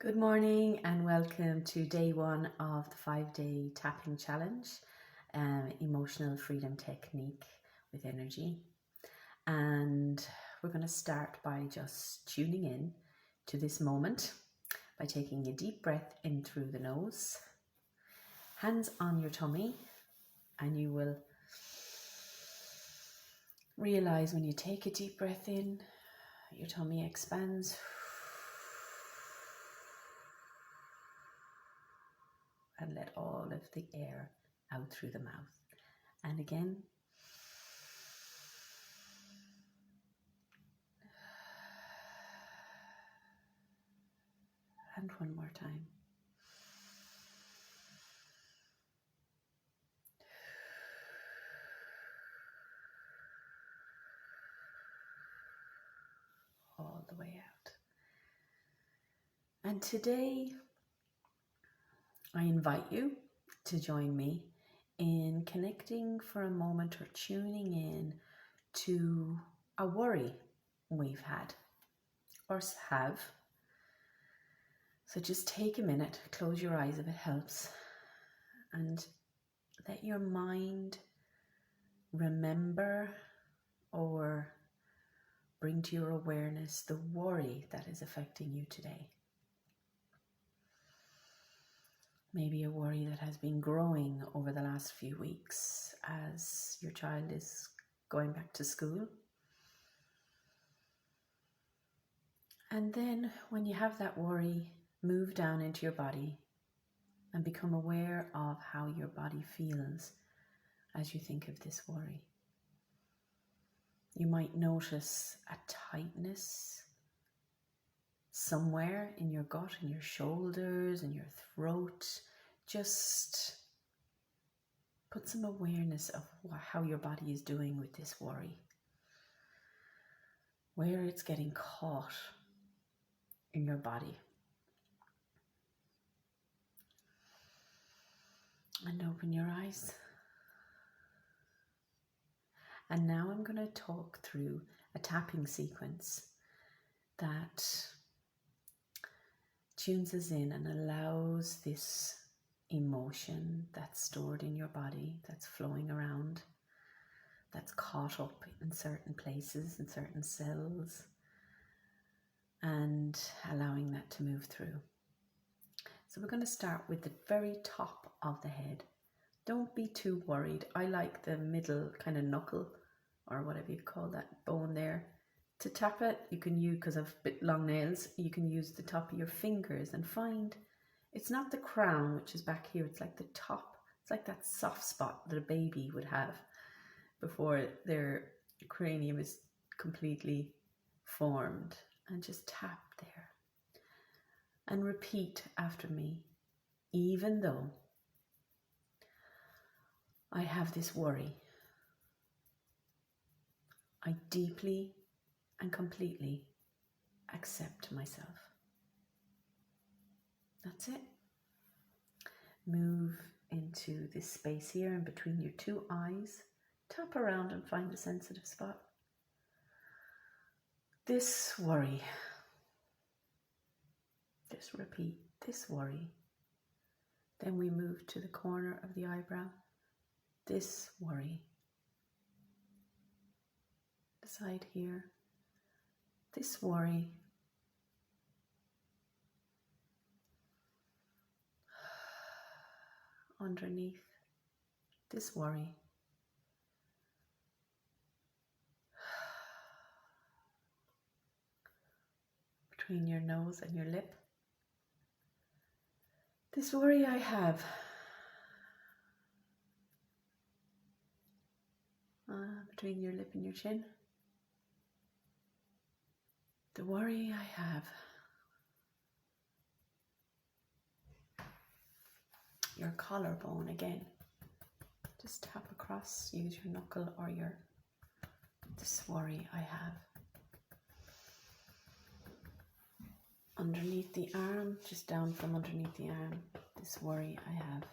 Good morning and welcome to day one of the 5-day tapping challenge, emotional freedom technique with energy. And we're going to start by just tuning in to this moment by taking a deep breath in through the nose, hands on your tummy, and you will realize when you take a deep breath in, your tummy expands. And let all of the air out through the mouth. And again. And one more time. All the way out. And today, I invite you to join me in connecting for a moment or tuning in to a worry we've had or have. So just take a minute, close your eyes if it helps, and let your mind remember or bring to your awareness the worry that is affecting you today. Maybe a worry that has been growing over the last few weeks as your child is going back to school. And then when you have that worry, move down into your body and become aware of how your body feels as you think of this worry. You might notice a tightness somewhere in your gut, in your shoulders, in your throat. Just put some awareness of how your body is doing with this worry, where it's getting caught in your body. And open your eyes. And now I'm going to talk through a tapping sequence that tunes us in and allows this emotion that's stored in your body, that's flowing around, that's caught up in certain places, in certain cells, and allowing that to move through. So we're going to start with the very top of the head. Don't be too worried. I like the middle kind of knuckle, or whatever you call that bone there. To tap it, you can use, because I've long nails, you can use the top of your fingers and find it's not the crown, which is back here, it's like the top. It's like that soft spot that a baby would have before their cranium is completely formed. And just tap there. And repeat after me. Even though I have this worry, I deeply and completely accept myself. That's it. Move into this space here in between your two eyes. Tap around and find a sensitive spot. This worry. Just repeat this worry. Then we move to the corner of the eyebrow. This worry. The side here. This worry. Underneath. This worry. Between your nose and your lip. This worry I have. Between your lip and your chin. The worry I have. Your collarbone again. Just tap across, use your knuckle or this worry I have. Underneath the arm, just down from underneath the arm, this worry I have.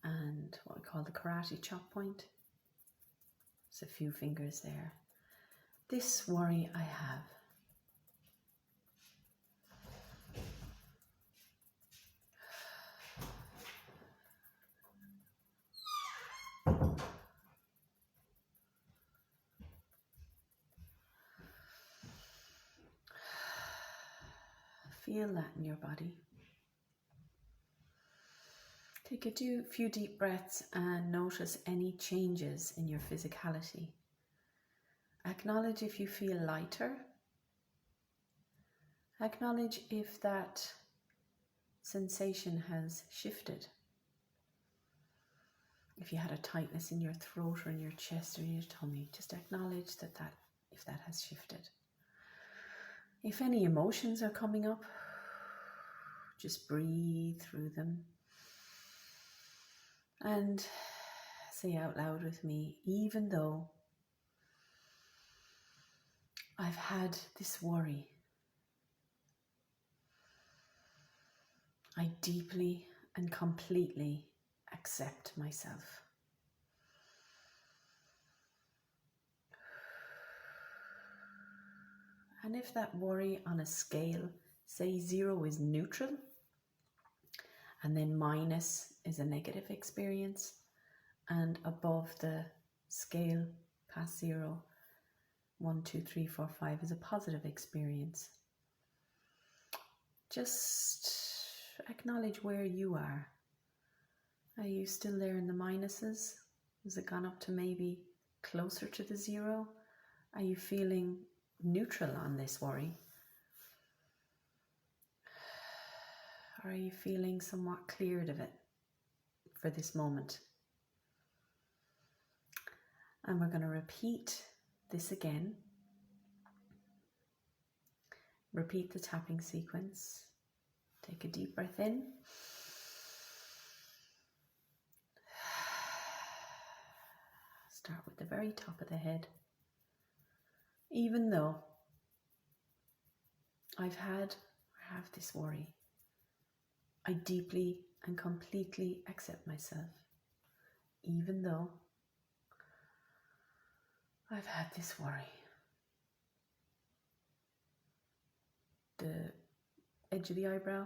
And what we call the karate chop point, There's a few fingers there. This worry I have. Feel that in your body. Take a few deep breaths and notice any changes in your physicality. Acknowledge if you feel lighter. Acknowledge if that sensation has shifted. If you had a tightness in your throat or in your chest or in your tummy, just acknowledge if that has shifted. If any emotions are coming up, just breathe through them and say out loud with me, even though I've had this worry, I deeply and completely accept myself. And if that worry on a scale, say 0 is neutral, and then minus is a negative experience, and above the scale past 0, 1, 2, 3, 4, 5 is a positive experience. Just acknowledge where you are. Are you still there in the minuses? Has it gone up to maybe closer to the 0? Are you feeling neutral on this worry? Or are you feeling somewhat cleared of it for this moment? And we're going to repeat this again. Repeat the tapping sequence. Take a deep breath in. Start with the very top of the head. Even though I've had or have this worry, I deeply and completely accept myself. Even though I've had this worry. The edge of the eyebrow,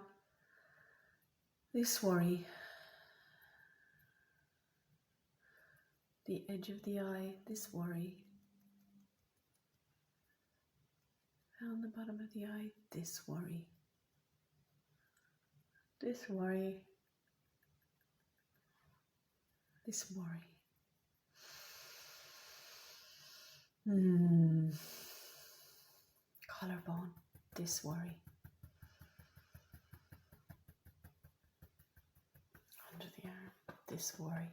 this worry, the edge of the eye, this worry, down the bottom of the eye, this worry, this worry, this worry. Collarbone, this worry. Under the arm, this worry.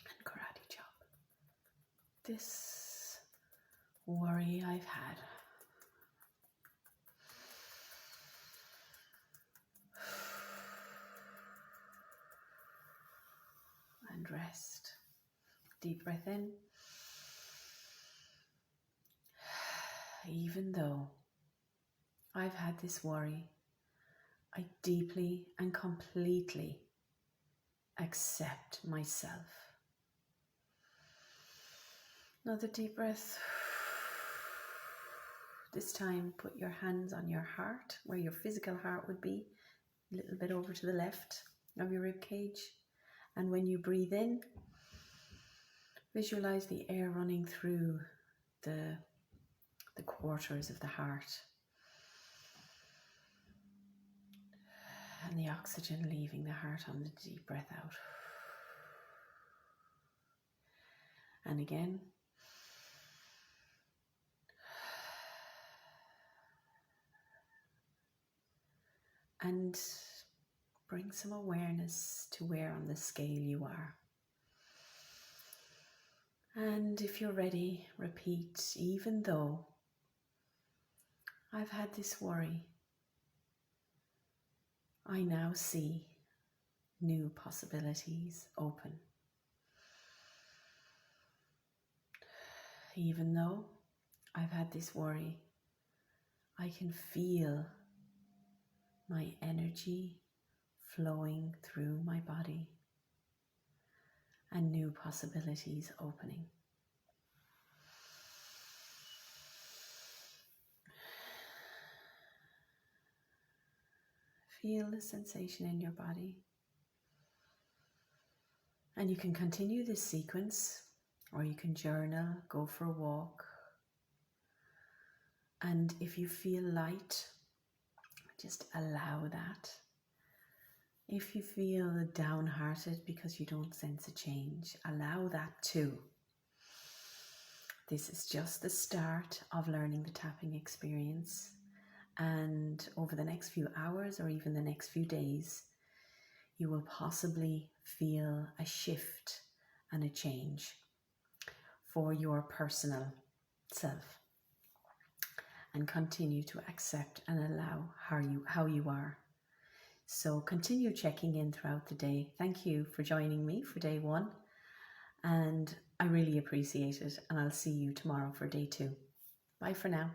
And karate chop. This worry I've had. And rest. Deep breath in. Even though I've had this worry, I deeply and completely accept myself. Another deep breath. This time put your hands on your heart, where your physical heart would be, a little bit over to the left of your rib cage. And when you breathe in, visualize the air running through the quarters of the heart. And the oxygen leaving the heart on the deep breath out. And again. And bring some awareness to where on the scale you are. And if you're ready, repeat, even though I've had this worry, I now see new possibilities open. Even though I've had this worry, I can feel my energy flowing through my body and new possibilities opening. Feel the sensation in your body. And you can continue this sequence, or you can journal, go for a walk. And if you feel light, just allow that. If you feel downhearted because you don't sense a change, allow that too. This is just the start of learning the tapping experience. And over the next few hours or even the next few days, you will possibly feel a shift and a change for your personal self. And continue to accept and allow how you are. So continue checking in throughout the day. Thank you for joining me for day 1. And I really appreciate it. And I'll see you tomorrow for day 2. Bye for now.